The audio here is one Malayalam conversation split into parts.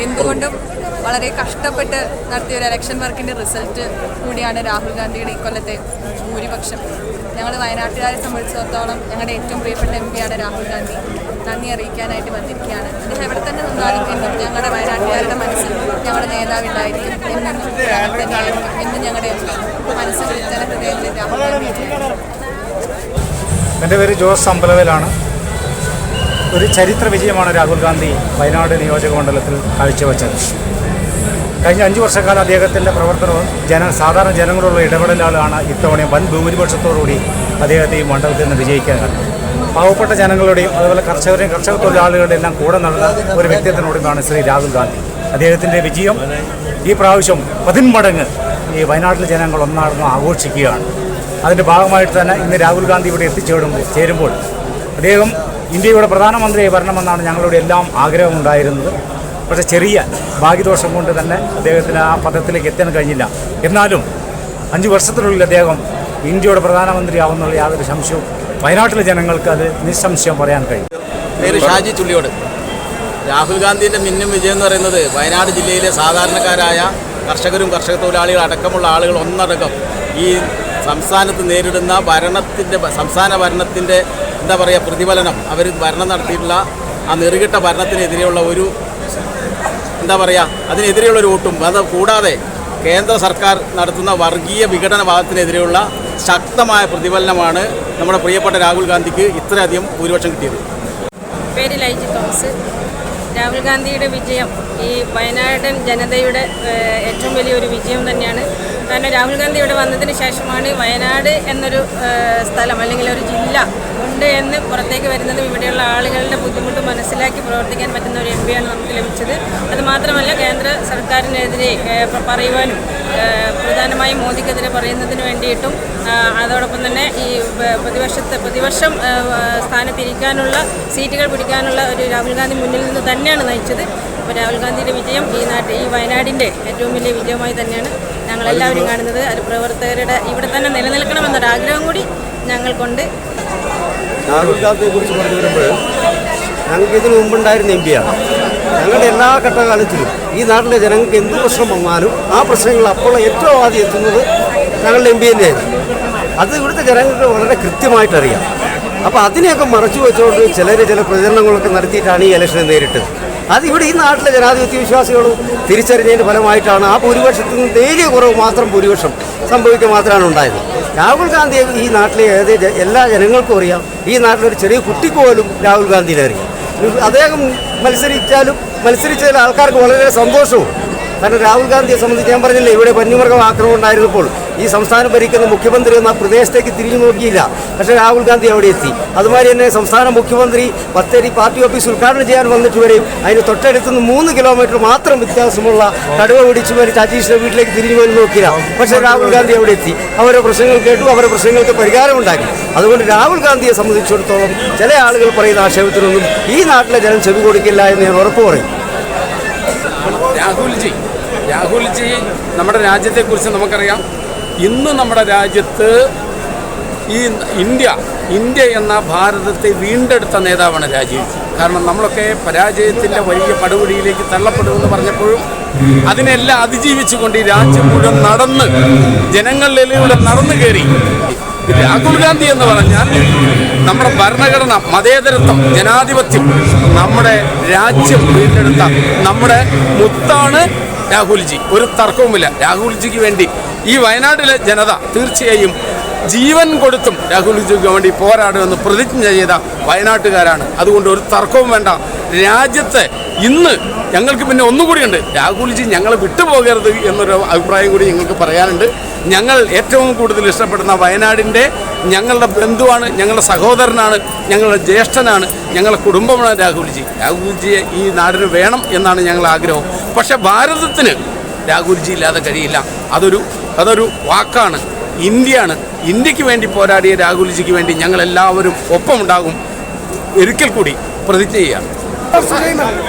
എന്തുകൊണ്ടും വളരെ കഷ്ടപ്പെട്ട് നടത്തിയ ഒരു ഇലക്ഷൻ വർക്കിൻ്റെ റിസൾട്ട് കൂടിയാണ് രാഹുൽ ഗാന്ധിയുടെ ഇക്കൊല്ലത്തെ ഭൂരിപക്ഷം. ഞങ്ങൾ വയനാട്ടുകാരെ സംബന്ധിച്ചിടത്തോളം ഞങ്ങളുടെ ഏറ്റവും പ്രിയപ്പെട്ട MP ആണ് രാഹുൽ ഗാന്ധി. നന്ദി അറിയിക്കാനായിട്ട് വന്നിരിക്കുകയാണ്. അദ്ദേഹം എവിടെ തന്നെ നിന്നാലും എന്നും ഞങ്ങളുടെ വയനാട്ടുകാരുടെ മനസ്സിൽ ഞങ്ങളുടെ നേതാവുണ്ടായിരിക്കും. എന്നും തന്നെയായിരിക്കും. എന്നും ഞങ്ങളുടെ മനസ്സുകളിൽ ജനഹൃദയത്തിൽ രാഹുൽ ഗാന്ധി. എൻ്റെ പേര് ജോസ് അമ്പലവേലാണ്. ഒരു ചരിത്ര വിജയമാണ് രാഹുൽ ഗാന്ധി വയനാട് നിയോജക മണ്ഡലത്തിൽ കാഴ്ചവെച്ചത്. കഴിഞ്ഞ 5 വർഷക്കാലം അദ്ദേഹത്തിൻ്റെ പ്രവർത്തനവും സാധാരണ ജനങ്ങളുള്ള ഇടപെടലുകളാണ് ഇത്തവണയും വൻ ഭൂരിപക്ഷത്തോടുകൂടി അദ്ദേഹത്തെ ഈ മണ്ഡലത്തിൽ നിന്ന് വിജയിക്കാൻ. പാവപ്പെട്ട ജനങ്ങളുടെയും അതുപോലെ കർഷകരുടെയും കർഷക തൊഴിലാളികളുടെ എല്ലാം കൂടെ നടന്ന ഒരു വ്യക്തിത്വത്തിനോടുമാണ് ശ്രീ രാഹുൽ ഗാന്ധി. അദ്ദേഹത്തിൻ്റെ വിജയം ഈ പ്രാവശ്യം 10 മടങ്ങ് ഈ വയനാട്ടിലെ ജനങ്ങൾ ഒന്നാണെന്ന് ആഘോഷിക്കുകയാണ്. അതിൻ്റെ ഭാഗമായിട്ട് തന്നെ ഇന്ന് രാഹുൽ ഗാന്ധി ഇവിടെ ചേരുമ്പോൾ അദ്ദേഹം ഇന്ത്യയുടെ പ്രധാനമന്ത്രിയായി വരണമെന്നാണ് ഞങ്ങളുടെ എല്ലാം ആഗ്രഹമുണ്ടായിരുന്നത്. പക്ഷേ ചെറിയ ഭാഗ്യദോഷം കൊണ്ട് തന്നെ അദ്ദേഹത്തിന് ആ പദത്തിലേക്ക് എത്താൻ കഴിഞ്ഞില്ല. എന്നാലും 5 വർഷത്തിനുള്ളിൽ അദ്ദേഹം ഇന്ത്യയുടെ പ്രധാനമന്ത്രിയാവുന്നുള്ള യാതൊരു സംശയവും വയനാട്ടിലെ ജനങ്ങൾക്ക് അത് നിസ്സംശയം പറയാൻ കഴിയും. പേര് ഷാജി ചുള്ളിയോട്. രാഹുൽ ഗാന്ധിൻ്റെ മിന്നും വിജയം എന്ന് പറയുന്നത് വയനാട് ജില്ലയിലെ സാധാരണക്കാരായ കർഷകരും കർഷക തൊഴിലാളികൾ അടക്കമുള്ള ആളുകൾ ഒന്നടക്കം ഈ സംസ്ഥാനത്ത് നേരിടുന്ന സംസ്ഥാന ഭരണത്തിൻ്റെ എന്താ പറയുക പ്രതിഫലനം, അവർ ഭരണം നടത്തിയിട്ടുള്ള ആ നെറുകിട്ട ഭരണത്തിനെതിരെയുള്ള ഒരു എന്താ പറയുക അതിനെതിരെയുള്ള ഒരു വോട്ടും, അത് കൂടാതെ കേന്ദ്ര സർക്കാർ നടത്തുന്ന വർഗീയ വിഘടനവാദത്തിനെതിരെയുള്ള ശക്തമായ പ്രതിഫലനമാണ് നമ്മുടെ പ്രിയപ്പെട്ട രാഹുൽ ഗാന്ധിക്ക് ഇത്രയധികം ഭൂരിപക്ഷം കിട്ടിയത്. പേര് ലൈജി തോമസ്. രാഹുൽ ഗാന്ധിയുടെ വിജയം ഈ വയനാടൻ ജനതയുടെ ഏറ്റവും വലിയൊരു വിജയം തന്നെയാണ്. കാരണം രാഹുൽ ഗാന്ധി ഇവിടെ വന്നതിന് ശേഷമാണ് വയനാട് എന്നൊരു സ്ഥലം അല്ലെങ്കിൽ ഒരു ജില്ല ഉണ്ട് എന്ന് പുറത്തേക്ക് വരുന്നതും ഇവിടെയുള്ള ആളുകളുടെ ബുദ്ധിമുട്ട് മനസ്സിലാക്കി പ്രവർത്തിക്കാൻ പറ്റുന്ന ഒരു MP ആണ് നമുക്ക് ലഭിച്ചത്. അതുമാത്രമല്ല കേന്ദ്ര സർക്കാരിനെതിരെ പറയുവാനും പ്രധാനമായും മോദിക്കെതിരെ പറയുന്നതിന് വേണ്ടിയിട്ടും അതോടൊപ്പം തന്നെ ഈ പ്രതിവർഷം സ്ഥാനത്തിരിക്കാനുള്ള സീറ്റുകൾ പിടിക്കാനുള്ള ഒരു രാഹുൽ ഗാന്ധി മുന്നിൽ നിന്ന് തന്നെയാണ് നയിച്ചത്. അപ്പോൾ രാഹുൽ ഗാന്ധിയുടെ വിജയം ഈ വയനാടിൻ്റെ ഏറ്റവും വലിയ വിജയമായി തന്നെയാണ് ഞങ്ങളെല്ലാവരും കാണുന്നത്. അത് പ്രവർത്തകരുടെ ഇവിടെ തന്നെ നിലനിൽക്കണമെന്നൊരാഗ്രഹം കൂടി ഞങ്ങൾക്കുണ്ട്. രാഹുൽ ഗാന്ധിയെ കുറിച്ച് പറഞ്ഞു വരുമ്പോൾ ഞങ്ങൾക്ക് ഇതിനു മുമ്പുണ്ടായിരുന്ന MP ആണ്. ഞങ്ങളുടെ എല്ലാ ഘട്ടകാലത്തിലും ഈ നാട്ടിലെ ജനങ്ങൾക്ക് എന്ത് പ്രശ്നം വന്നാലും ആ പ്രശ്നങ്ങൾ അപ്പോൾ ഏറ്റവും ആദ്യം എത്തുന്നത് ഞങ്ങളുടെ MP തന്നെയായിരുന്നു. അത് ഇവിടുത്തെ ജനങ്ങൾക്ക് വളരെ കൃത്യമായിട്ടറിയാം. അപ്പോൾ അതിനെയൊക്കെ മറച്ചു വെച്ചുകൊണ്ട് ചില പ്രചരണങ്ങളൊക്കെ നടത്തിയിട്ടാണ് ഈ ഇലക്ഷനെ നേരിട്ടത്. അതിവിടെ ഈ നാട്ടിലെ ജനാധിപത്യ വിശ്വാസികളും തിരിച്ചറിഞ്ഞതിൻ്റെ ഫലമായിട്ടാണ് ആ ഭൂരിപക്ഷത്തിൽ നിന്ന് നേരിയ കുറവ് മാത്രം ഭൂരിപക്ഷം സംഭവിക്കുക മാത്രമാണ് ഉണ്ടായത്. രാഹുൽ ഗാന്ധിയെ ഈ നാട്ടിലെ എല്ലാ ജനങ്ങൾക്കും അറിയാം. ഈ നാട്ടിലൊരു ചെറിയ കുട്ടിക്ക് പോലും രാഹുൽ ഗാന്ധിയെ അറിയാം. അദ്ദേഹം മത്സരിച്ചതിൽ ആൾക്കാർക്ക് വളരെ സന്തോഷവും. കാരണം രാഹുൽ ഗാന്ധിയെ സംബന്ധിച്ച് ഞാൻ പറഞ്ഞില്ലേ, ഇവിടെ വന്യമൃഗം ആക്രമണം ഉണ്ടായിരുന്നപ്പോൾ ഈ സംസ്ഥാനം ഭരിക്കുന്ന മുഖ്യമന്ത്രി എന്ന പ്രദേശത്തേക്ക് തിരിഞ്ഞു നോക്കിയില്ല. പക്ഷേ രാഹുൽ ഗാന്ധി അവിടെ എത്തി. അതുമാതിരി തന്നെ സംസ്ഥാന മുഖ്യമന്ത്രി ബത്തേരി പാർട്ടി ഓഫീസ് ഉദ്ഘാടനം ചെയ്യാൻ വന്നിട്ട് വരെയും അതിന് തൊട്ടടുത്തുനിന്ന് 3 കിലോമീറ്റർ മാത്രം വ്യത്യാസമുള്ള കടുവ പിടിച്ചു മരിച്ച അജീഷിന്റെ വീട്ടിലേക്ക് തിരിഞ്ഞു പോയി നോക്കിയില്ല. പക്ഷേ രാഹുൽ ഗാന്ധി അവിടെ എത്തി. അവരുടെ പ്രശ്നങ്ങൾ കേട്ടു, അവരുടെ പ്രശ്നങ്ങൾക്ക് പരിഹാരമുണ്ടാക്കി. അതുകൊണ്ട് രാഹുൽ ഗാന്ധിയെ സംബന്ധിച്ചിടത്തോളം ചില ആളുകൾ പറയുന്ന ആക്ഷേപത്തിനൊന്നും ഈ നാട്ടിലെ ജനം ചെവി കൊടുക്കില്ല എന്ന് ഞാൻ ഉറപ്പ് പറയും. രാഹുൽജി നമ്മുടെ രാജ്യത്തെക്കുറിച്ച് നമുക്കറിയാം. ഇന്ന് നമ്മുടെ രാജ്യത്ത് ഈ ഇന്ത്യ എന്ന ഭാരതത്തെ വീണ്ടെടുത്ത നേതാവാണ് രാജീവ്ജി. കാരണം നമ്മളൊക്കെ പരാജയത്തിൻ്റെ വലിയ പടുകുഴിയിലേക്ക് തള്ളപ്പെടുമെന്ന് പറഞ്ഞപ്പോഴും അതിനെല്ലാം അതിജീവിച്ചുകൊണ്ട് ഈ രാജ്യം മുഴുവൻ ജനങ്ങളിലൂടെ നടന്നു കയറി. രാഹുൽ ഗാന്ധി എന്ന് പറഞ്ഞാൽ നമ്മുടെ ഭരണഘടന, മതേതരത്വം, ജനാധിപത്യം, നമ്മുടെ രാജ്യം വീണ്ടെടുത്ത നമ്മുടെ മുത്താണ് രാഹുൽജി. ഒരു തർക്കവുമില്ല. രാഹുൽജിക്ക് വേണ്ടി ഈ വയനാട്ടിലെ ജനത തീർച്ചയായും ജീവൻ കൊടുത്തും രാഹുൽജിക്ക് വേണ്ടി പോരാടുമെന്ന് പ്രതിജ്ഞ ചെയ്ത വയനാട്ടുകാരാണ്. അതുകൊണ്ട് ഒരു തർക്കവും വേണ്ട. രാജ്യത്ത് ഇന്ന് ഞങ്ങൾക്ക് പിന്നെ ഒന്നുകൂടിയുണ്ട്, രാഹുൽജി ഞങ്ങളെ വിട്ടുപോകരുത് എന്നൊരു അഭിപ്രായം കൂടി ഞങ്ങൾക്ക് പറയാനുണ്ട്. ഞങ്ങൾ ഏറ്റവും കൂടുതൽ ഇഷ്ടപ്പെടുന്ന വയനാടിൻ്റെ ഞങ്ങളുടെ ബന്ധുവാണ്, ഞങ്ങളുടെ സഹോദരനാണ്, ഞങ്ങളുടെ ജ്യേഷ്ഠനാണ്, ഞങ്ങളുടെ കുടുംബമാണ് രാഹുൽജിയെ ഈ നാടിന് വേണം എന്നാണ് ഞങ്ങളുടെ ആഗ്രഹം. പക്ഷെ ഭാരതത്തിന് രാഹുൽജി ഇല്ലാതെ കഴിയില്ല. അതൊരു വാക്കാണ്. ഇന്ത്യയാണ്. ഇന്ത്യക്ക് വേണ്ടി പോരാടിയ രാഹുൽജിക്ക് വേണ്ടി ഞങ്ങളെല്ലാവരും ഒപ്പമുണ്ടാകും. ഒരിക്കൽ കൂടി പ്രതിജ്ഞ ചെയ്യാം.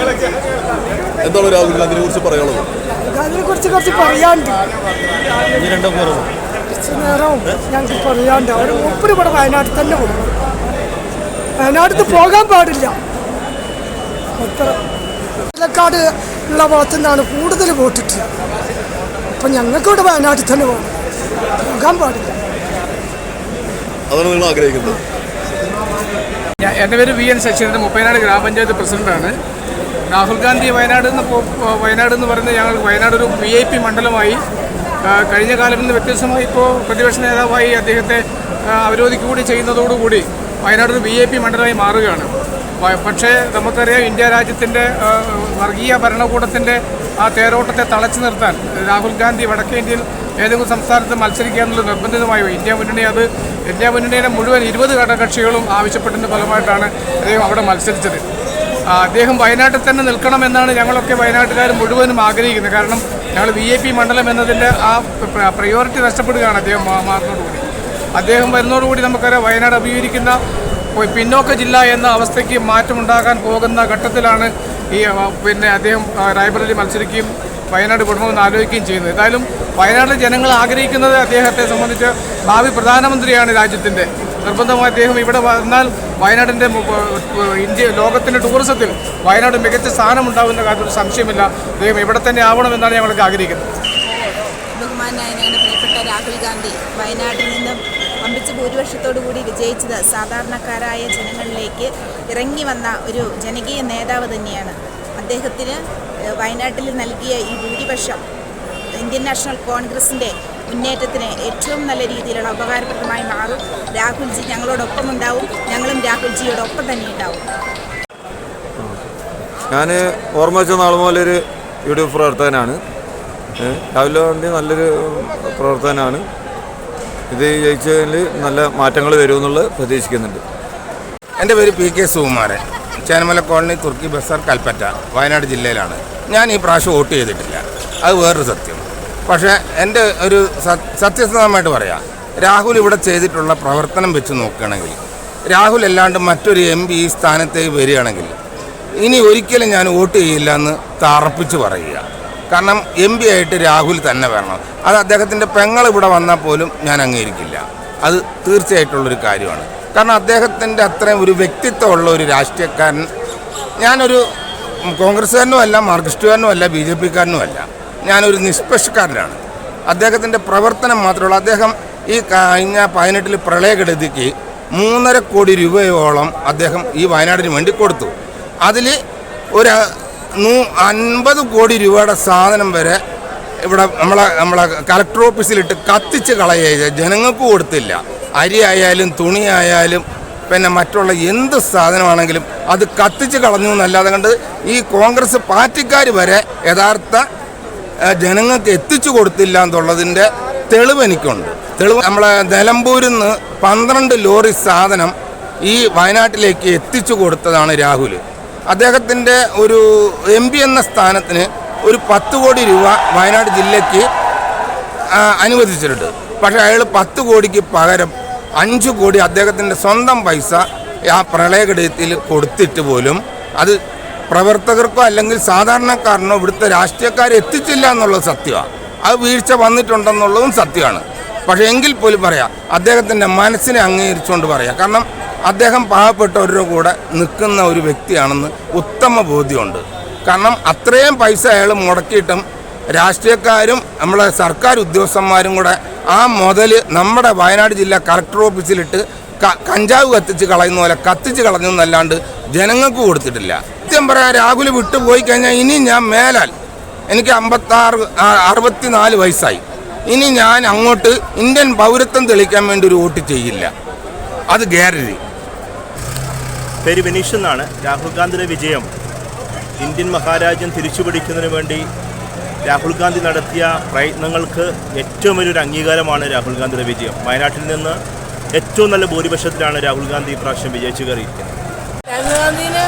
എന്താണ് രാഹുൽ ഗാന്ധിനെ കുറിച്ച് പറയാനുള്ളത്? കുറച്ച് പറയാണ്ട് ഞങ്ങൾക്ക് പറയാണ്ട് അവർ ഒപ്പര് ഇവിടെ വയനാട്ടിൽ തന്നെ പോകും. വയനാട്ടിൽ പോകാൻ പാടില്ല. പാലക്കാട് ഉള്ള ഭാഗത്തു നിന്നാണ് കൂടുതൽ വോട്ടിട്ട്. അപ്പം ഞങ്ങൾക്കിവിടെ വയനാട്ടിൽ തന്നെ പോകണം, പോകാൻ പാടില്ല. അതാണ് നിങ്ങൾ ആഗ്രഹിക്കുന്നത്? എൻ്റെ പേര് വി എൻ ശശീന്ദ്രൻ, മുപ്പനാട് ഗ്രാമപഞ്ചായത്ത് പ്രസിഡന്റാണ്. രാഹുൽ ഗാന്ധി വയനാട് എന്ന് പറയുന്നത് ഞങ്ങൾ വയനാട് ഒരു VIP മണ്ഡലമായി കഴിഞ്ഞ കാലത്തിൽ നിന്ന് വ്യത്യസ്തമായി ഇപ്പോൾ പ്രതിപക്ഷ നേതാവായി അദ്ദേഹത്തെ അവരോധിക്കുകൂടി ചെയ്യുന്നതോടുകൂടി വയനാട് ഒരു VIP മണ്ഡലമായി മാറുകയാണ്. പക്ഷേ നമുക്കറിയാം, ഇന്ത്യ രാജ്യത്തിൻ്റെ വർഗീയ ഭരണകൂടത്തിൻ്റെ ആ തേരോട്ടത്തെ തളച്ചു നിർത്താൻ രാഹുൽ ഗാന്ധി വടക്കേ ഇന്ത്യയിൽ ഏതെങ്കിലും സംസ്ഥാനത്ത് മത്സരിക്കുക എന്നുള്ളത് നിർബന്ധിതമായി ഇന്ത്യ മുന്നണിയുടെ മുഴുവൻ 20 ഘടകകക്ഷികളും ആവശ്യപ്പെട്ടതിൻ്റെ ഫലമായിട്ടാണ് അദ്ദേഹം അവിടെ മത്സരിച്ചത്. അദ്ദേഹം വയനാട്ടിൽ തന്നെ നിൽക്കണമെന്നാണ് ഞങ്ങളൊക്കെ വയനാട്ടുകാർ മുഴുവനും ആഗ്രഹിക്കുന്നത്. കാരണം ഞങ്ങൾ VIP മണ്ഡലം എന്നതിൻ്റെ ആ പ്രയോറിറ്റി നഷ്ടപ്പെടുകയാണ് അദ്ദേഹം മാറുന്നതോടുകൂടി. അദ്ദേഹം വരുന്നതോടുകൂടി നമുക്കറിയാം, വയനാട് അഭിമുഖീകരിക്കുന്ന പിന്നോക്ക ജില്ല എന്ന അവസ്ഥയ്ക്ക് മാറ്റമുണ്ടാകാൻ പോകുന്ന ഘട്ടത്തിലാണ് അദ്ദേഹം റായ്ബറേലി മത്സരിക്കുകയും വയനാട് വിടണമെന്ന് ആലോചിക്കുകയും ചെയ്യുന്നത്. ഏതായാലും വയനാട്ടിലെ ജനങ്ങൾ ആഗ്രഹിക്കുന്നത് അദ്ദേഹത്തെ സംബന്ധിച്ച് ഭാവി പ്രധാനമന്ത്രിയാണ് രാജ്യത്തിൻ്റെ. നിർബന്ധമായി അദ്ദേഹം ഇവിടെ വന്നാൽ വയനാടിൻ്റെ ലോകത്തിൻ്റെ ടൂറിസത്തിൽ വയനാട് മികച്ച സ്ഥാനമുണ്ടാകുന്ന കാര്യത്തിൽ സംശയമില്ല. അദ്ദേഹം ഇവിടെ തന്നെ ആവണമെന്നാണ് ഞങ്ങൾക്ക് ആഗ്രഹിക്കുന്നത്. ബഹുമാനായ ഞങ്ങളുടെ പ്രിയപ്പെട്ട രാഹുൽ ഗാന്ധി വയനാട്ടിൽ നിന്നും വമ്പിച്ച ഭൂരിപക്ഷത്തോടുകൂടി വിജയിച്ചത് സാധാരണക്കാരായ ജനങ്ങളിലേക്ക് ഇറങ്ങി വന്ന ഒരു ജനകീയ നേതാവ് തന്നെയാണ്. അദ്ദേഹത്തിന് വയനാട്ടിൽ നൽകിയ ഈ ഭൂരിപക്ഷം ഇന്ത്യൻ നാഷണൽ കോൺഗ്രസിൻ്റെ മുന്നേറ്റത്തിന് ഏറ്റവും നല്ല രീതിയിലുള്ള ഉപകാരപ്രദമായി മാറും. രാഹുൽജി ഞങ്ങളോടൊപ്പം ഉണ്ടാവും, ഞങ്ങളും രാഹുൽജിയോടൊപ്പം തന്നെ ഉണ്ടാവും. ഞാൻ ഓർമ്മ വെച്ച നാൾ മുതലൊരു UDF പ്രവർത്തകനാണ്. രാഹുൽ ഗാന്ധി നല്ലൊരു പ്രവർത്തകനാണ്. ഇത് ജയിച്ചതിൽ നല്ല മാറ്റങ്ങൾ വരുമെന്നുള്ളത് പ്രതീക്ഷിക്കുന്നുണ്ട്. എൻ്റെ പേര് PK സുകുമാരൻ, ചേനമല കോളനി, തുർക്കി ബസാർ, കൽപ്പറ്റ, വയനാട് ജില്ലയിലാണ്. ഞാൻ ഈ പ്രാവശ്യം വോട്ട് ചെയ്തിട്ടില്ല, അത് വേറൊരു സത്യം. പക്ഷേ എൻ്റെ ഒരു സത്യസന്ധമായിട്ട് പറയാം, രാഹുൽ ഇവിടെ ചെയ്തിട്ടുള്ള പ്രവർത്തനം വെച്ച് നോക്കുകയാണെങ്കിൽ, രാഹുൽ അല്ലാണ്ട് മറ്റൊരു MP ഈ സ്ഥാനത്തേക്ക് വരികയാണെങ്കിൽ ഇനി ഒരിക്കലും ഞാൻ വോട്ട് ചെയ്യില്ല എന്ന് തറപ്പിച്ച് പറയുക. കാരണം MP ആയിട്ട് രാഹുൽ തന്നെ വരണം. അത് അദ്ദേഹത്തിൻ്റെ പെങ്ങൾ ഇവിടെ വന്നാൽ പോലും ഞാൻ അംഗീകരിക്കില്ല. അത് തീർച്ചയായിട്ടുള്ളൊരു കാര്യമാണ്. കാരണം അദ്ദേഹത്തിൻ്റെ അത്രയും ഒരു വ്യക്തിത്വമുള്ള ഒരു രാഷ്ട്രീയക്കാരൻ. ഞാനൊരു കോൺഗ്രസ്സുകാരനും അല്ല, മാർക്സിസ്റ്റുകാരനും അല്ല, BJPക്കാരനും അല്ല. ഞാനൊരു നിഷ്പക്ഷക്കാരനാണ്. അദ്ദേഹത്തിൻ്റെ പ്രവർത്തനം മാത്രമുള്ള അദ്ദേഹം ഈ കഴിഞ്ഞ 18 പ്രളയക്കെടുതിക്ക് 3.5 കോടി രൂപയോളം അദ്ദേഹം ഈ വയനാടിന് വേണ്ടി കൊടുത്തു. അതിൽ ഒരു 50 കോടി രൂപയുടെ സാധനം വരെ ഇവിടെ നമ്മളെ കളക്ടർ ഓഫീസിലിട്ട് കത്തിച്ച് കളയുക, ജനങ്ങൾക്ക് കൊടുത്തില്ല. അരി ആയാലും തുണി ആയാലും പിന്നെ മറ്റുള്ള എന്ത് സാധനമാണെങ്കിലും അത് കത്തിച്ച് കളഞ്ഞു എന്നല്ലാതെ കണ്ട് ഈ കോൺഗ്രസ് പാർട്ടിക്കാർ വരെ യഥാർത്ഥ ജനങ്ങൾക്ക് എത്തിച്ചു കൊടുത്തില്ല എന്നുള്ളതിൻ്റെ തെളിവ് എനിക്കുണ്ട്. നമ്മളെ നിലമ്പൂരിൽ നിന്ന് 12 ലോറി സാധനം ഈ വയനാട്ടിലേക്ക് എത്തിച്ചു കൊടുത്തതാണ് രാഹുൽ. അദ്ദേഹത്തിൻ്റെ ഒരു MP എന്ന സ്ഥാനത്തിന് ഒരു 10 കോടി രൂപ വയനാട് ജില്ലയ്ക്ക് അനുവദിച്ചിട്ടുണ്ട്. പക്ഷേ അയാൾ 10 കോടിക്ക് പകരം 5 കോടി അദ്ദേഹത്തിൻ്റെ സ്വന്തം പൈസ ആ പ്രളയക്കെടുതിയിൽ കൊടുത്തിട്ട് പോലും അത് പ്രവർത്തകർക്കോ അല്ലെങ്കിൽ സാധാരണക്കാരനോ ഇവിടുത്തെ രാഷ്ട്രീയക്കാരെ എത്തിച്ചില്ല എന്നുള്ളത് സത്യമാണ്. അത് വീഴ്ച വന്നിട്ടുണ്ടെന്നുള്ളതും സത്യമാണ്. പക്ഷേ എങ്കിൽ പോലും പറയാം, അദ്ദേഹത്തിൻ്റെ മനസ്സിനെ അംഗീകരിച്ചുകൊണ്ട് പറയാം. കാരണം അദ്ദേഹം പാവപ്പെട്ടവരുടെ കൂടെ നിൽക്കുന്ന ഒരു വ്യക്തിയാണെന്ന് ഉത്തമ ബോധ്യമുണ്ട്. കാരണം അത്രയും പൈസ അയാൾ മുടക്കിയിട്ടും രാഷ്ട്രീയക്കാരും നമ്മളെ സർക്കാർ ഉദ്യോഗസ്ഥന്മാരും കൂടെ ആ മുതൽ നമ്മുടെ വയനാട് ജില്ലാ കളക്ടർ ഓഫീസിലിട്ട് കഞ്ചാവ് കത്തിച്ച് കളയുന്ന പോലെ കത്തിച്ച് കളഞ്ഞു എന്നല്ലാണ്ട് ജനങ്ങൾക്ക് കൊടുത്തിട്ടില്ല. സത്യം പറയാൻ രാഹുൽ വിട്ടുപോയി കഴിഞ്ഞാൽ ഇനി ഞാൻ മേലാൽ, എനിക്ക് 64 വയസ്സായി, ഇനി ഞാൻ അങ്ങോട്ട് ഇന്ത്യൻ പൗരത്വം തെളിയിക്കാൻ വേണ്ടി ഒരു വോട്ട് ചെയ്യില്ല, അത് ഗ്യാരണ്ടി. പേര് ബെനീഷ് എന്നാണ്. രാഹുൽ ഗാന്ധിയുടെ വിജയം ഇന്ത്യൻ മഹാരാജ്യം തിരിച്ചുപിടിക്കുന്നതിന് വേണ്ടി രാഹുൽ ഗാന്ധി നടത്തിയ പ്രയത്നങ്ങൾക്ക് ഏറ്റവും വലിയൊരു അംഗീകാരമാണ് രാഹുൽ ഗാന്ധിയുടെ വിജയം. വയനാട്ടിൽ നിന്ന് ഏറ്റവും നല്ല ഭൂരിപക്ഷത്തിലാണ് രാഹുൽ ഗാന്ധി ഇപ്രാവശ്യം വിജയിച്ചു കയറിയിരിക്കുന്നത്. രാഹുൽ ഗാന്ധിന്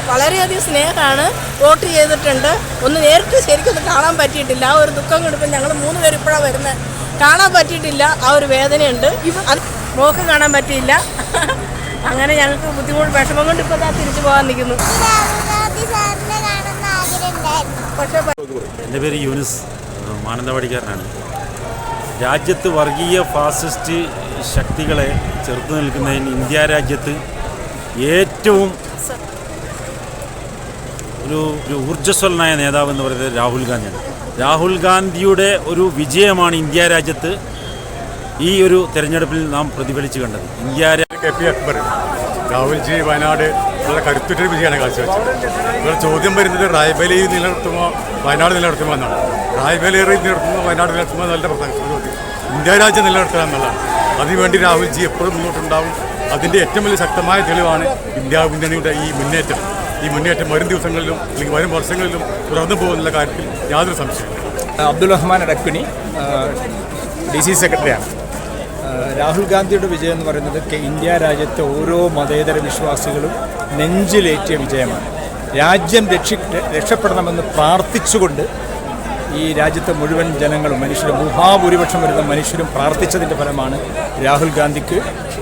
വളരെയധികം സ്നേഹമാണ്, വോട്ട് ചെയ്തിട്ടുണ്ട്. ഒന്ന് നേരിട്ട് ശരിക്കൊന്നും കാണാൻ പറ്റിയിട്ടില്ല. ആ ഒരു ദുഃഖം കൊടുപ്പം ഞങ്ങൾ 3 പേര് ഇപ്പോഴാണ് വരുന്നത്, കാണാൻ പറ്റിയിട്ടില്ല. ആ ഒരു വേദനയുണ്ട്, അത് മോക്ക് കാണാൻ പറ്റിയില്ല. അങ്ങനെ ഞങ്ങൾക്ക് ബുദ്ധിമുട്ട് വിഷമം കൊണ്ട് ഇപ്പോൾ തിരിച്ചു പോകാൻ നിൽക്കുന്നു. എൻ്റെ പേര് യൂനിസ്, മാനന്തവാടിക്കാരനാണ്. രാജ്യത്ത് വർഗീയ ഫാസിസ്റ്റ് ശക്തികളെ ചെറുത്തു നിൽക്കുന്നതിന് ഇന്ത്യ രാജ്യത്ത് ഏറ്റവും ഒരു ഊർജ്ജസ്വലനായ നേതാവ് എന്ന് പറയുന്നത് രാഹുൽ ഗാന്ധിയാണ്. രാഹുൽ ഗാന്ധിയുടെ ഒരു വിജയമാണ് ഇന്ത്യ രാജ്യത്ത് ഈ ഒരു തെരഞ്ഞെടുപ്പിൽ നാം പ്രതിഫലിച്ച് കണ്ടത്. KP അക്ബർ രാഹുൽജി വയനാട് വളരെ കരുത്തുറ്റൊരു വിജയമാണ് കാഴ്ചവെച്ചത്. ഇവിടെ ചോദ്യം വരുന്നത് റായ്ബറേലി നിലനിർത്തുമോ വയനാട് നിലനിർത്തുമോ എന്നാണ്. റായ്ബറേലി നിലനിർത്തുമോ വയനാട് നിലനിർത്തുമോ നല്ല പ്രധാന ഇന്ത്യ രാജ്യം നിലനിർത്തുക എന്നുള്ളതാണ്. അതിനുവേണ്ടി രാഹുൽജി എപ്പോഴും മുന്നോട്ടുണ്ടാവും. അതിൻ്റെ ഏറ്റവും വലിയ ശക്തമായ തെളിവാണ് ഇന്ത്യ മുന്നണിയുടെ ഈ മുന്നേറ്റം വരും ദിവസങ്ങളിലും അല്ലെങ്കിൽ വരും വർഷങ്ങളിലും തുടർന്നു പോകുന്നുള്ള കാര്യത്തിൽ യാതൊരു സംശയമില്ല. അബ്ദുൾ റഹ്മാൻ അടക്കുനി DC സെക്രട്ടറിയാണ്. രാഹുൽ ഗാന്ധിയുടെ വിജയം എന്ന് പറയുന്നത് ഇന്ത്യ രാജ്യത്തെ ഓരോ മതേതര വിശ്വാസികളും നെഞ്ചിലേറ്റിയ വിജയമാണ്. രാജ്യം രക്ഷപ്പെടണമെന്ന് പ്രാർത്ഥിച്ചുകൊണ്ട് ഈ രാജ്യത്തെ മുഴുവൻ ജനങ്ങളും മനുഷ്യരും മഹാഭൂരിപക്ഷം വരുന്ന മനുഷ്യരും പ്രാർത്ഥിച്ചതിൻ്റെ ഫലമാണ് രാഹുൽ ഗാന്ധിക്ക്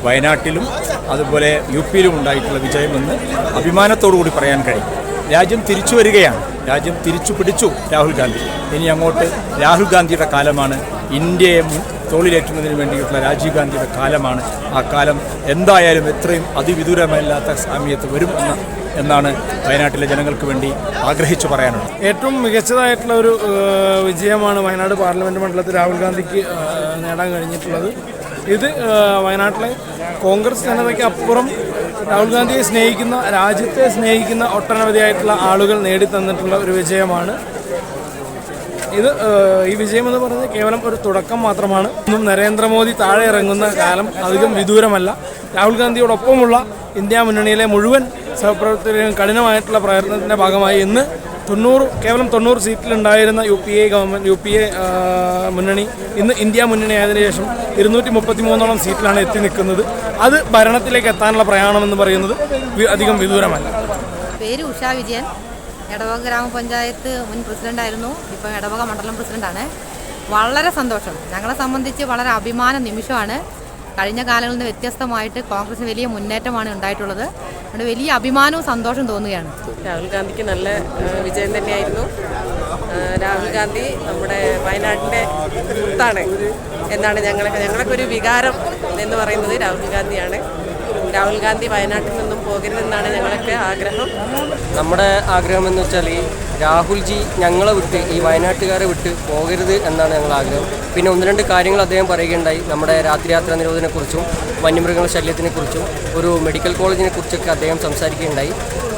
വയനാട്ടിലും അതുപോലെ UP യിലും ഉണ്ടായിട്ടുള്ള വിജയമെന്ന് അഭിമാനത്തോടു കൂടി പറയാൻ കഴിയും. രാജ്യം തിരിച്ചു വരികയാണ്. രാജ്യം തിരിച്ചു പിടിച്ചു രാഹുൽ ഗാന്ധി. ഇനി അങ്ങോട്ട് രാഹുൽ ഗാന്ധിയുടെ കാലമാണ്. ഇന്ത്യയെ തോളിലേറ്റുന്നതിന് വേണ്ടിയിട്ടുള്ള രാജീവ് ഗാന്ധിയുടെ കാലമാണ്. ആ കാലം എന്തായാലും എത്രയും അതിവിദൂരമല്ലാത്ത സമയത്ത് വരും എന്നാണ് വയനാട്ടിലെ ജനങ്ങൾക്ക് വേണ്ടി ആഗ്രഹിച്ചു പറയാനുള്ളത്. ഏറ്റവും മികച്ചതായിട്ടുള്ള ഒരു വിജയമാണ് വയനാട് പാർലമെൻറ്റ് മണ്ഡലത്തിൽ രാഹുൽ ഗാന്ധിക്ക് നേടാൻ കഴിഞ്ഞിട്ടുള്ളത്. ഇത് വയനാട്ടിലെ കോൺഗ്രസ് ജനതയ്ക്ക് അപ്പുറം രാഹുൽ ഗാന്ധിയെ സ്നേഹിക്കുന്ന, രാജ്യത്തെ സ്നേഹിക്കുന്ന ഒട്ടനവധിയായിട്ടുള്ള ആളുകൾ നേടിത്തന്നിട്ടുള്ള ഒരു വിജയമാണ്. ഈ വിജയം എന്ന് പറയുന്നത് കേവലം ഒരു തുടക്കം മാത്രമാണ്. ഇന്നും നരേന്ദ്രമോദി താഴെ ഇറങ്ങുന്ന കാലം അധികം വിദൂരമല്ല. രാഹുൽ ഗാന്ധിയോടൊപ്പമുള്ള ഇന്ത്യ മുന്നണിയിലെ മുഴുവൻ സഹപ്രവർത്തകരും കഠിനമായിട്ടുള്ള പ്രയത്നത്തിൻ്റെ ഭാഗമായി ഇന്ന് കേവലം 90 സീറ്റിലുണ്ടായിരുന്ന UPA മുന്നണി ഇന്ന് ഇന്ത്യ മുന്നണി ആയതിനു ശേഷം 233 സീറ്റിലാണ് എത്തി നിൽക്കുന്നത്. അത് ഭരണത്തിലേക്ക് എത്താനുള്ള പ്രയാണമെന്ന് പറയുന്നത് അധികം വിദൂരമല്ല. പേര് ഉഷ വിജയൻ, എടവക ഗ്രാമപഞ്ചായത്ത് മുൻ പ്രസിഡൻ്റായിരുന്നു. ഇപ്പം എടവക മണ്ഡലം പ്രസിഡൻ്റാണ്. വളരെ സന്തോഷം. ഞങ്ങളെ സംബന്ധിച്ച് വളരെ അഭിമാന നിമിഷമാണ്. കഴിഞ്ഞ കാലങ്ങളിൽ നിന്ന് വ്യത്യസ്തമായിട്ട് കോൺഗ്രസ് വലിയ മുന്നേറ്റമാണ് ഉണ്ടായിട്ടുള്ളത്. അതുകൊണ്ട് വലിയ അഭിമാനവും സന്തോഷം തോന്നുകയാണ്. രാഹുൽ ഗാന്ധിക്ക് നല്ല വിജയം തന്നെയായിരുന്നു. രാഹുൽ ഗാന്ധി നമ്മുടെ വയനാട്ടിൻ്റെ മുത്താണ് എന്നാണ് ഞങ്ങളൊക്കെ ഒരു വികാരം എന്ന് പറയുന്നത് രാഹുൽ ഗാന്ധിയാണ്. രാഹുൽ ഗാന്ധി വയനാട്ടിൽ നിന്നും പോകരുതെന്നാണ് ഞങ്ങളൊക്കെ ആഗ്രഹം. നമ്മുടെ ആഗ്രഹം എന്ന് വെച്ചാൽ രാഹുൽജി ഞങ്ങളെ വിട്ട്, ഈ വയനാട്ടുകാരെ വിട്ട് പോകരുത് എന്നാണ് ഞങ്ങളുടെ ആഗ്രഹം. പിന്നെ 1-2 കാര്യങ്ങൾ അദ്ദേഹം പറയുകയുണ്ടായി. നമ്മുടെ രാത്രിയാത്രാ നിരോധനത്തെക്കുറിച്ചും വന്യമൃഗങ്ങളുടെ ശല്യത്തിനെക്കുറിച്ചും ഒരു മെഡിക്കൽ കോളേജിനെ കുറിച്ചൊക്കെ അദ്ദേഹം സംസാരിക്കുകയുണ്ടായി.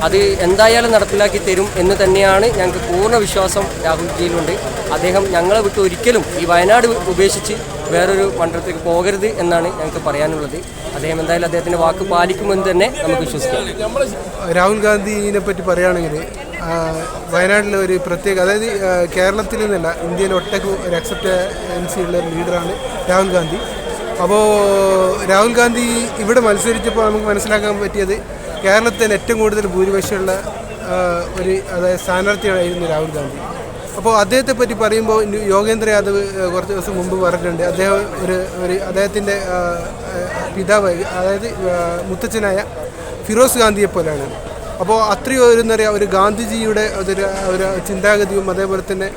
അത് എന്തായാലും നടപ്പിലാക്കി തരും എന്ന് തന്നെയാണ് ഞങ്ങൾക്ക് പൂർണ്ണ വിശ്വാസം രാഹുൽജിയിലുണ്ട്. അദ്ദേഹം ഞങ്ങളെ വിട്ട് ഒരിക്കലും ഈ വയനാട് ഉപേക്ഷിച്ച് വേറൊരു മണ്ഡലത്തേക്ക് പോകരുത് എന്നാണ് ഞങ്ങൾക്ക് പറയാനുള്ളത്. അദ്ദേഹം എന്തായാലും അദ്ദേഹത്തിൻ്റെ വാക്ക് പാലിക്കുമെന്ന് തന്നെ നമുക്ക് വിശ്വസിക്കാം. രാഹുൽ ഗാന്ധിനെ പറ്റി പറയുകയാണെങ്കിൽ വയനാട്ടിലെ ഒരു പ്രത്യേക, അതായത് കേരളത്തിൽ നിന്നല്ല ഇന്ത്യയിൽ ഒട്ടേക്ക് ഒരു അക്സെപ്റ്റൻസി ഉള്ള ലീഡറാണ് രാഹുൽ ഗാന്ധി. അപ്പോൾ രാഹുൽ ഗാന്ധി ഇവിടെ മത്സരിച്ചപ്പോൾ നമുക്ക് മനസ്സിലാക്കാൻ പറ്റിയത് കേരളത്തിൽ ഏറ്റവും കൂടുതൽ ഭൂരിപക്ഷമുള്ള അതായത് സ്ഥാനാർത്ഥിയായിരുന്നു രാഹുൽ ഗാന്ധി. അപ്പോൾ അദ്ദേഹത്തെ പറ്റി പറയുമ്പോൾ യോഗേന്ദ്ര യാദവ് കുറച്ച് ദിവസം മുമ്പ് പറഞ്ഞിട്ടുണ്ട്, അദ്ദേഹം അദ്ദേഹത്തിൻ്റെ പിതാവ്, അതായത് മുത്തച്ഛനായ ഫിറോസ് ഗാന്ധിയെ പോലെയാണ്. അപ്പോൾ അത്രയും ഒരു ഗാന്ധിജിയുടെ ഒരു ചിന്താഗതിയും അതേപോലെ തന്നെ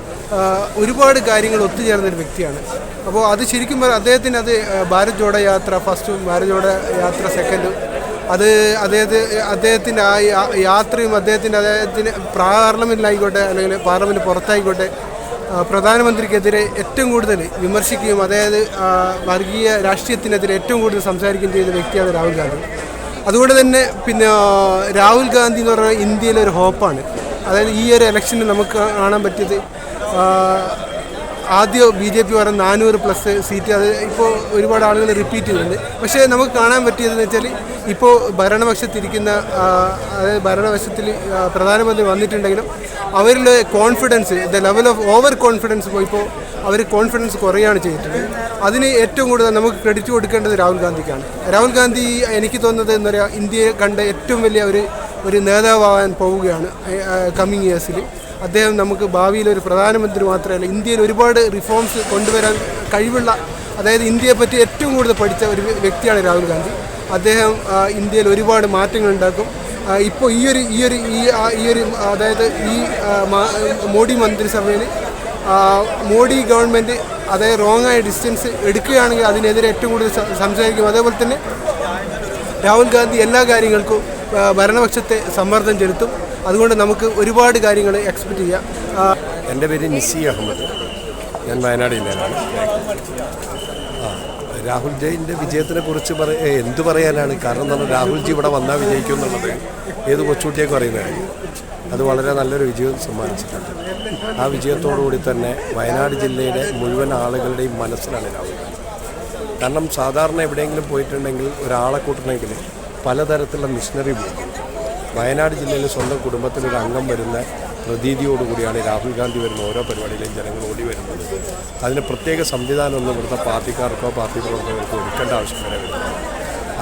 ഒരുപാട് കാര്യങ്ങൾ ഒത്തുചേർന്നൊരു വ്യക്തിയാണ്. അപ്പോൾ അത് ശരിക്കും അദ്ദേഹത്തിന് അത് ഭാരത് ജോഡോ യാത്ര ഫസ്റ്റും ഭാരത് ജോഡോ യാത്ര സെക്കൻഡും അദ്ദേഹത്തിൻ്റെ ആ യാത്രയും അദ്ദേഹത്തിന് പാർലമെൻറ്റിലായിക്കോട്ടെ അല്ലെങ്കിൽ പാർലമെൻറ്റ് പുറത്തായിക്കോട്ടെ പ്രധാനമന്ത്രിക്കെതിരെ ഏറ്റവും കൂടുതൽ വിമർശിക്കുകയും അതായത് വർഗീയ രാഷ്ട്രീയത്തിനെതിരെ ഏറ്റവും കൂടുതൽ സംസാരിക്കുകയും ചെയ്ത വ്യക്തിയാണ് രാഹുൽ ഗാന്ധി. അതുകൊണ്ട് തന്നെ പിന്നെ രാഹുൽ ഗാന്ധി എന്ന് പറഞ്ഞാൽ ഇന്ത്യയിലെ ഒരു ഹോപ്പാണ്. അതായത് ഈ ഒരു ഇലക്ഷന് നമുക്ക് കാണാൻ പറ്റിയത് ആദ്യം BJP പറഞ്ഞ 400+ സീറ്റ്, അത് ഇപ്പോൾ ഒരുപാട് ആളുകൾ റിപ്പീറ്റ് ചെയ്യുന്നുണ്ട്. പക്ഷേ നമുക്ക് കാണാൻ പറ്റിയതെന്ന് വെച്ചാൽ ഇപ്പോൾ ഭരണപക്ഷത്തിരിക്കുന്ന, അതായത് ഭരണപക്ഷത്തിൽ പ്രധാനമന്ത്രി വന്നിട്ടുണ്ടെങ്കിലും അവരിലെ confidence, the level of over confidence ഇപ്പോൾ അവർ കോൺഫിഡൻസ് കുറയുകയാണ് ചെയ്തിട്ടുള്ളത്. അതിന് ഏറ്റവും കൂടുതൽ നമുക്ക് ക്രെഡിറ്റ് കൊടുക്കേണ്ടത് രാഹുൽ ഗാന്ധിക്കാണ്. രാഹുൽ ഗാന്ധി എനിക്ക് തോന്നുന്നത് എന്താ പറയുക, ഇന്ത്യയെ കണ്ട ഏറ്റവും വലിയ ഒരു നേതാവാകാൻ പോവുകയാണ് കമ്മിങ് ഇയേഴ്സിൽ. അദ്ദേഹം നമുക്ക് ഭാവിയിൽ ഒരു പ്രധാനമന്ത്രി മാത്രമല്ല, ഇന്ത്യയിൽ ഒരുപാട് റിഫോംസ് കൊണ്ടുവരാൻ കഴിവുള്ള, അതായത് ഇന്ത്യയെ പറ്റി ഏറ്റവും കൂടുതൽ പഠിച്ച ഒരു വ്യക്തിയാണ് രാഹുൽ ഗാന്ധി. അദ്ദേഹം ഇന്ത്യയിൽ ഒരുപാട് മാറ്റങ്ങൾ ഉണ്ടാക്കും. ഇപ്പോൾ അതായത് ഈ മോഡി മന്ത്രിസഭയിൽ മോഡി ഗവൺമെൻറ് അതായത് റോങ്ങായ ഡിസ്റ്റൻസ് എടുക്കുകയാണെങ്കിൽ അതിനെതിരെ ഏറ്റവും കൂടുതൽ സംസാരിക്കും. അതേപോലെ തന്നെ രാഹുൽ ഗാന്ധി എല്ലാ കാര്യങ്ങൾക്കും ഭരണപക്ഷത്തെ സമ്മർദ്ദം ചെലുത്തും. അതുകൊണ്ട് നമുക്ക് ഒരുപാട് കാര്യങ്ങൾ എക്സ്പെക്റ്റ് ചെയ്യാം. എൻ്റെ പേര് നിസി അഹമ്മദ്, ഞാൻ വയനാട് ജില്ലയിലാണ്. രാഹുൽ ജയിൻ്റെ വിജയത്തിനെ കുറിച്ച് എന്തു പറയാനാണ്? കാരണം എന്താണ്, രാഹുൽജി ഇവിടെ വന്നാൽ വിജയിക്കും എന്നുള്ളത് ഏത് കൊച്ചുകുട്ടിയൊക്കെ അറിയുന്ന കാര്യം. അത് വളരെ നല്ലൊരു വിജയം സമ്മാനിച്ചിട്ടുണ്ട്. ആ വിജയത്തോടുകൂടി തന്നെ വയനാട് ജില്ലയുടെ മുഴുവൻ ആളുകളുടെയും മനസ്സിലാണ് രാഹുൽ ഗാന്ധി. കാരണം സാധാരണ എവിടെയെങ്കിലും പോയിട്ടുണ്ടെങ്കിൽ ഒരാളെ കൂട്ടണമെങ്കിൽ പലതരത്തിലുള്ള മിഷനറി ഉപയോഗിക്കും. വയനാട് ജില്ലയിൽ സ്വന്തം കുടുംബത്തിലൊരു അംഗം വരുന്ന പ്രതീതിയോടുകൂടിയാണ് രാഹുൽ ഗാന്ധി വരുന്ന ഓരോ പരിപാടിയിലും ജനങ്ങൾ ഓടി വരുന്നത്. അതിന് പ്രത്യേക സംവിധാനമൊന്നും ഇവിടുത്തെ പാർട്ടിക്കാർക്കോ പാർട്ടി പ്രവർത്തകർക്കോ എടുക്കേണ്ട ആവശ്യം വരെ വരുന്നത്.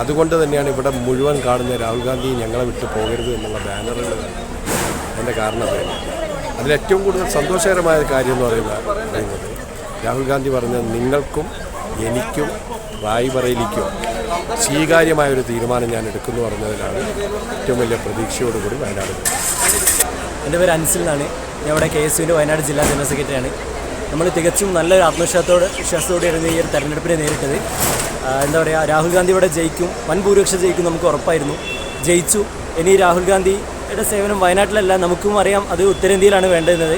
അതുകൊണ്ട് തന്നെയാണ് ഇവിടെ മുഴുവൻ കാണുന്ന രാഹുൽ ഗാന്ധി ഞങ്ങളെ വിട്ട് പോകരുത് എന്നുള്ള ബാനറുകൾ അതിൻ്റെ കാരണം. അതിലേറ്റവും കൂടുതൽ സന്തോഷകരമായ കാര്യം എന്ന് പറയുന്നത് രാഹുൽ ഗാന്ധി പറഞ്ഞത് നിങ്ങൾക്കും എനിക്കും റായ്ബറേലിക്കും സ്വീകാര്യമായൊരു തീരുമാനം ഞാൻ എടുക്കുന്നു പറഞ്ഞതിലാണ് ഏറ്റവും വലിയ പ്രതീക്ഷയോടുകൂടി വയനാട്. എൻ്റെ പേര് അൻസിൽ എന്നാണ്. ഞാൻ ഇവിടെ KSUവിൻ്റെ വയനാട് ജില്ലാ ജനറൽ സെക്രട്ടറിയാണ്. നമ്മൾ തികച്ചും നല്ലൊരു വിശ്വാസത്തോടെയായിരുന്നു ഈ ഒരു തെരഞ്ഞെടുപ്പിനെ നേരിട്ടത്. എന്താ പറയുക, രാഹുൽ ഗാന്ധി ഇവിടെ ജയിക്കും, വൻ ഭൂരിപക്ഷം ജയിക്കും നമുക്ക് ഉറപ്പായിരുന്നു. ജയിച്ചു. ഇനി രാഹുൽ ഗാന്ധിയുടെ സേവനം വയനാട്ടിലല്ല, നമുക്കും അറിയാം അത് ഉത്തരേന്ത്യയിലാണ് വേണ്ടുന്നത്.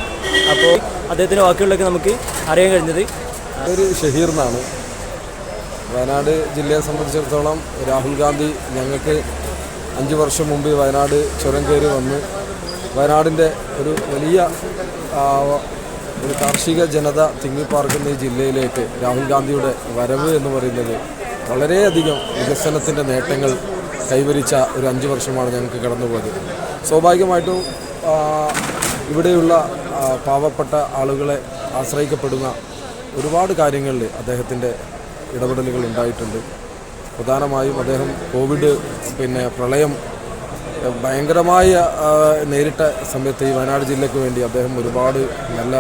അപ്പോൾ അദ്ദേഹത്തിൻ്റെ വാക്കുകളിലൊക്കെ നമുക്ക് അറിയാൻ കഴിഞ്ഞത്. ഒരു ഷഹീർ എന്നാണ്. വയനാട് ജില്ലയെ സംബന്ധിച്ചിടത്തോളം രാഹുൽ ഗാന്ധി ഞങ്ങൾക്ക് 5 വർഷം മുമ്പ് വയനാട് ചുരം കയറി വന്ന് വയനാടിൻ്റെ ഒരു വലിയ ഒരു കാർഷിക ജനത തിങ്ങിപ്പാർക്കുന്ന ഈ ജില്ലയിലേക്ക് രാഹുൽ ഗാന്ധിയുടെ വരവ് എന്ന് പറയുന്നത് വളരെയധികം വികസനത്തിൻ്റെ നേട്ടങ്ങൾ കൈവരിച്ച ഒരു 5 വർഷമാണ് ഞങ്ങൾക്ക് കടന്നുപോയത്. സ്വാഭാവികമായിട്ടും ഇവിടെയുള്ള പാവപ്പെട്ട ആളുകളെ ആശ്രയിക്കപ്പെടുന്ന ഒരുപാട് കാര്യങ്ങളിൽ അദ്ദേഹത്തിൻ്റെ ഇടപെടലുകൾ ഉണ്ടായിട്ടുണ്ട്. പ്രധാനമായും അദ്ദേഹം കോവിഡ് പ്രളയം ഭയങ്കരമായ നേരിട്ട സമയത്ത് ഈ വയനാട് ജില്ലയ്ക്ക് വേണ്ടി അദ്ദേഹം ഒരുപാട് നല്ല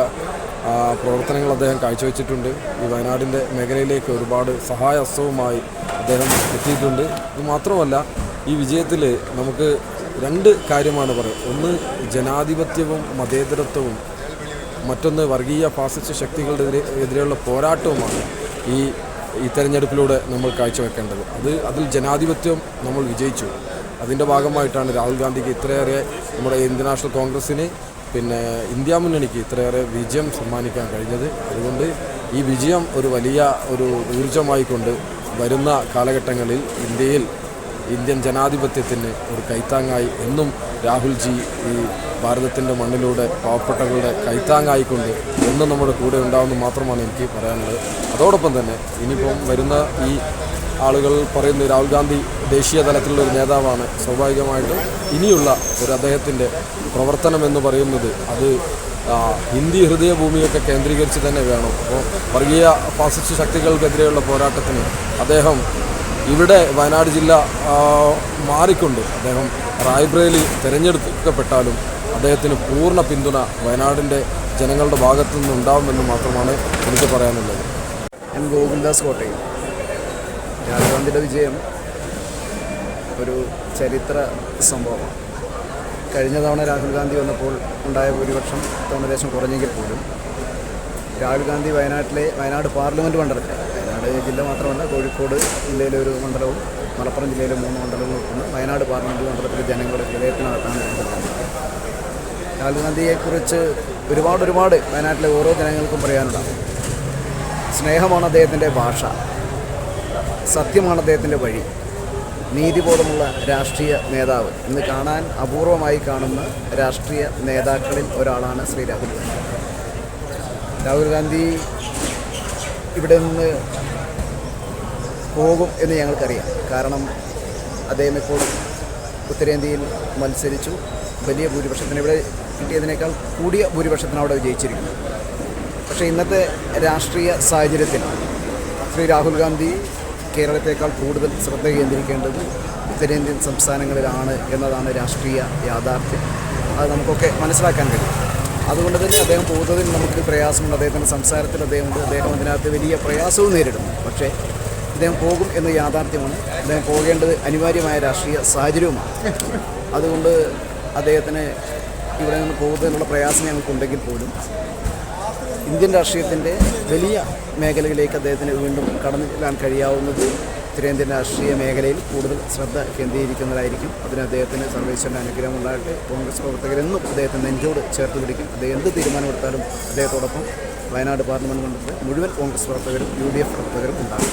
പ്രവർത്തനങ്ങൾ അദ്ദേഹം കാഴ്ചവെച്ചിട്ടുണ്ട്. ഈ വയനാടിൻ്റെ മേഖലയിലേക്ക് ഒരുപാട് സഹായഹസ്തവുമായി അദ്ദേഹം എത്തിയിട്ടുണ്ട്. ഇത് മാത്രമല്ല, ഈ വിജയത്തിൽ നമുക്ക് 2 കാര്യമാണ് പറയുക. ഒന്ന് ജനാധിപത്യവും മതേതരത്വവും, മറ്റൊന്ന് വർഗീയ ഫാസിസ്റ്റ് ശക്തികളുടെ എതിരെയുള്ള പോരാട്ടവുമാണ് ഈ തെരഞ്ഞെടുപ്പിലൂടെ നമ്മൾ കാഴ്ചവെക്കേണ്ടത്. അതിൽ ജനാധിപത്യം നമ്മൾ വിജയിച്ചു. അതിൻ്റെ ഭാഗമായിട്ടാണ് രാഹുൽ ഗാന്ധിക്ക് ഇത്രയേറെ, നമ്മുടെ ഇന്ത്യൻ നാഷണൽ കോൺഗ്രസ്സിന് ഇന്ത്യ മുന്നണിക്ക് ഇത്രയേറെ വിജയം സമ്മാനിക്കാൻ കഴിഞ്ഞത്. അതുകൊണ്ട് ഈ വിജയം ഒരു വലിയ ഒരു ഊർജ്ജമായിക്കൊണ്ട് വരുന്ന കാലഘട്ടങ്ങളിൽ ഇന്ത്യൻ ജനാധിപത്യത്തിന് ഒരു കൈത്താങ്ങായി എന്നും രാഹുൽജി ഈ ഭാരതത്തിൻ്റെ മണ്ണിലൂടെ പാവപ്പെട്ടവരുടെ കൈത്താങ്ങായിക്കൊണ്ട് എന്നും നമ്മുടെ കൂടെ ഉണ്ടാവുമെന്ന് മാത്രമാണ് എനിക്ക് പറയാനുള്ളത്. അതോടൊപ്പം തന്നെ ഇനിയിപ്പം വരുന്ന ഈ ആളുകൾ പറയുന്ന രാഹുൽ ഗാന്ധി ദേശീയ തലത്തിലുള്ളൊരു നേതാവാണ്. സ്വാഭാവികമായിട്ടും ഇനിയുള്ള ഒരു അദ്ദേഹത്തിൻ്റെ പ്രവർത്തനം എന്ന് പറയുന്നത് അത് ഹിന്ദി ഹൃദയഭൂമിയൊക്കെ കേന്ദ്രീകരിച്ച് തന്നെ വേണം. അപ്പോൾ വർഗീയ ഫാസിസ്റ്റ് ശക്തികൾക്കെതിരെയുള്ള പോരാട്ടത്തിന് അദ്ദേഹം ഇവിടെ വയനാട് ജില്ല മാറിക്കൊണ്ട് അദ്ദേഹം റായ്ബറേലി തിരഞ്ഞെടുക്കപ്പെട്ടാലും അദ്ദേഹത്തിന് പൂർണ്ണ പിന്തുണ വയനാടിൻ്റെ ജനങ്ങളുടെ ഭാഗത്തു നിന്നുണ്ടാവുമെന്ന് മാത്രമാണ് എനിക്ക് പറയാനുള്ളത്. ഞാൻ ഗോകുൽദാസ് കോട്ടയം. രാഹുൽ ഗാന്ധിയുടെ വിജയം ഒരു ചരിത്ര സംഭവമാണ്. കഴിഞ്ഞ തവണ രാഹുൽ ഗാന്ധി വന്നപ്പോൾ ഉണ്ടായ ഭൂരിപക്ഷം തവണ കുറഞ്ഞെങ്കിൽ പോലും രാഹുൽ ഗാന്ധി വയനാട് പാർലമെൻറ്റ് മണ്ഡലത്തിൽ, വയനാട് ജില്ല മാത്രമല്ല കോഴിക്കോട് ജില്ലയിലെ ഒരു മണ്ഡലവും മലപ്പുറം ജില്ലയിലെ 3 മണ്ഡലവും ഉൾപ്പെടുന്ന വയനാട് പാർലമെൻറ്റ് മണ്ഡലത്തിലെ ജനങ്ങളുടെ ഹൃദയത്തിനകത്താണ് രാഹുൽ ഗാന്ധിയെക്കുറിച്ച് ഒരുപാട് വയനാട്ടിലെ ഓരോ ജനങ്ങൾക്കും പറയാനുണ്ടാകും. സ്നേഹമാണ് അദ്ദേഹത്തിൻ്റെ ഭാഷ, സത്യമാണ് അദ്ദേഹത്തിൻ്റെ വഴി, നീതിബോധമുള്ള രാഷ്ട്രീയ നേതാവ്. ഇന്ന് കാണാൻ അപൂർവമായി കാണുന്ന രാഷ്ട്രീയ നേതാക്കളിൽ ഒരാളാണ് ശ്രീ രാഹുൽ ഗാന്ധി. രാഹുൽ ഗാന്ധി ഇവിടെ നിന്ന് പോകും എന്ന് ഞങ്ങൾക്കറിയാം. കാരണം അദ്ദേഹം ഇപ്പോൾ ഉത്തരേന്ത്യയിൽ മത്സരിച്ചു, വലിയ ഭൂരിപക്ഷത്തിന്, ഇവിടെ കിട്ടിയതിനേക്കാൾ കൂടിയ ഭൂരിപക്ഷത്തിന് അവിടെ വിജയിച്ചിരിക്കുന്നു. പക്ഷേ ഇന്നത്തെ രാഷ്ട്രീയ സാഹചര്യത്തിൽ ശ്രീ രാഹുൽ ഗാന്ധി കേരളത്തേക്കാൾ കൂടുതൽ ശ്രദ്ധ കേന്ദ്രീകരിക്കേണ്ടത് ഉത്തരേന്ത്യൻ സംസ്ഥാനങ്ങളിലാണ് എന്നതാണ് രാഷ്ട്രീയ യാഥാർത്ഥ്യം. അത് നമുക്കൊക്കെ മനസ്സിലാക്കാൻ കഴിയും. അതുകൊണ്ട് തന്നെ അദ്ദേഹം പോകുന്നതിൽ നമുക്ക് പ്രയാസമുണ്ട്. അദ്ദേഹത്തിൻ്റെ സംസാരത്തിൽ അദ്ദേഹം അതിനകത്ത് വലിയ പ്രയാസവും നേരിടുന്നു. പക്ഷേ അദ്ദേഹം പോകും എന്ന യാഥാർത്ഥ്യമാണ്. അദ്ദേഹം പോകേണ്ടത് അനിവാര്യമായ രാഷ്ട്രീയ സാഹചര്യവുമാണ്. അതുകൊണ്ട് അദ്ദേഹത്തിന് ഇവിടെ നിന്ന് പോകുന്നതിനുള്ള പ്രയാസം ഞങ്ങൾക്കുണ്ടെങ്കിൽ പോലും ഇന്ത്യൻ രാഷ്ട്രീയത്തിൻ്റെ വലിയ മേഖലയിലേക്ക് അദ്ദേഹത്തിന് വീണ്ടും കടന്നു ചെല്ലാൻ കഴിയാവുന്നത് ഉത്തരേന്ത്യൻ രാഷ്ട്രീയ മേഖലയിൽ കൂടുതൽ ശ്രദ്ധ കേന്ദ്രീകരിക്കുന്നതായിരിക്കും. അതിന് അദ്ദേഹത്തിന് സർവേശ്വരൻ്റെ അനുഗ്രഹം ഉണ്ടായിട്ട് കോൺഗ്രസ് പ്രവർത്തകരെന്നും അദ്ദേഹത്തെ നെഞ്ചോട് ചേർത്ത് പിടിക്കും. അദ്ദേഹം എന്ത് തീരുമാനമെടുത്താലും അദ്ദേഹത്തോടൊപ്പം വയനാട് പാർലമെൻറ്റ് മണ്ഡലത്തിലെ മുഴുവൻ കോൺഗ്രസ് പ്രവർത്തകരും UDF പ്രവർത്തകരും ഉണ്ടാകും.